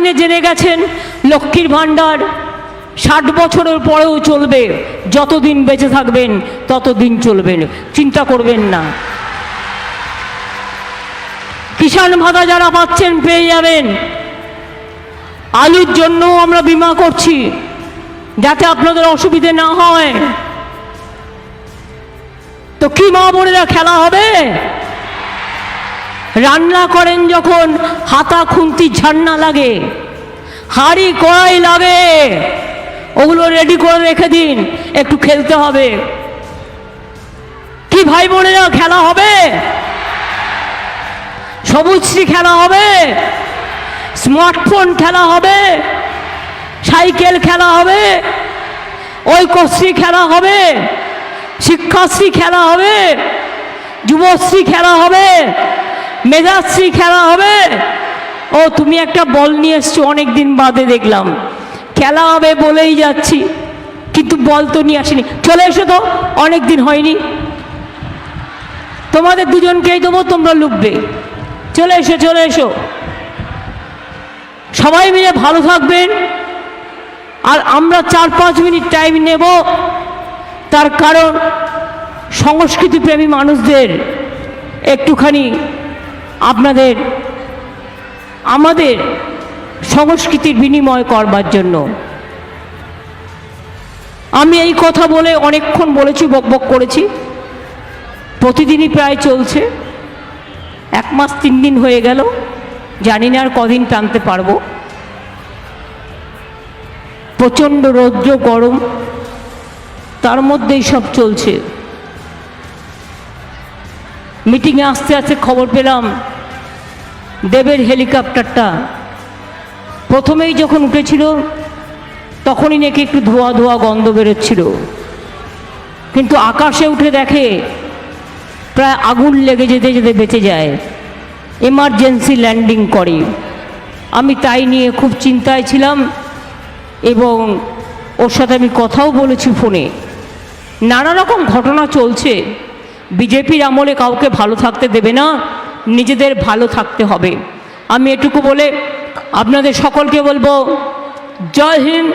এতদিনে জেনে গেছেন লক্ষ্মীর ভাণ্ডার 60 বছরের পরেও চলবে, যতদিন বেঁচে থাকবেন ততদিন চলবেন, চিন্তা করবেন না। কিষাণ ভাতা যারা পাচ্ছেন পেয়ে যাবেন। আলুর জন্য আমরা বিমা করছি যাতে আপনাদের অসুবিধে না হয়। তো কি মা বোনেরা খেলা হবে? রান্না করেন যখন হাতা খুন্তি ঝান্না লাগে, হাঁড়ি কড়াই লাগে, ওগুলো রেডি করে রেখে দিন, একটু খেলতে হবে। কি ভাই বোনেরা খেলা হবে? সবুজশ্রী খেলা হবে, স্মার্টফোন খেলা হবে, সাইকেল খেলা হবে, ঐক্যশ্রী খেলা হবে, শিক্ষাশ্রী খেলা হবে, যুবশ্রী খেলা হবে, মেধাশ্রী খেলা হবে। ও তুমি একটা বল নিয়ে এসছো, অনেকদিন বাদে দেখলাম। খেলা হবে বলেই যাচ্ছি, কিন্তু বল তো নিয়ে আসিনি। চলে এসো তো, অনেক দিন হয়নি। তোমাদের দুজনকেই দেবো, তোমরা লুববে। চলে এসো, চলে এসো। সবাই মিলে ভালো থাকবেন। আর আমরা 4-5 মিনিট টাইম নেব, তার কারণ সংস্কৃতিপ্রেমী মানুষদের একটুখানি আপনাদের আমাদের সংস্কৃতির বিনিময় করবার জন্য। আমি এই কথা বলে অনেকক্ষণ বলেছি, বকবক করেছি, প্রতিদিনই প্রায় চলছে। 1 মাস 3 দিন হয়ে গেল, জানি না আর কদিন টানতে পারবো। প্রচণ্ড রৌদ্র গরম, তার মধ্যেই সব চলছে। মিটিংয়ে আসতে আসতে খবর পেলাম দেবের হেলিকপ্টারটা প্রথমেই যখন উঠেছিল তখনই নাকি একটু ধোয়া ধোয়া গন্ধ বেরোচ্ছিল, কিন্তু আকাশে উঠে দেখে প্রায় আগুন লেগে যেতে যেতে বেঁচে যায়, এমার্জেন্সি ল্যান্ডিং করে। আমি তাই নিয়ে খুব চিন্তায় ছিলাম এবং ওর সাথে আমি কথাও বলেছি ফোনে। নানা রকম ঘটনা চলছে। বিজেপির আমলে কাউকে ভালো থাকতে দেবে না, নিজেদের ভালো থাকতে হবে। আমি এটুকু বলে আপনাদের সকলকে বলবো, জয় হিন্দ,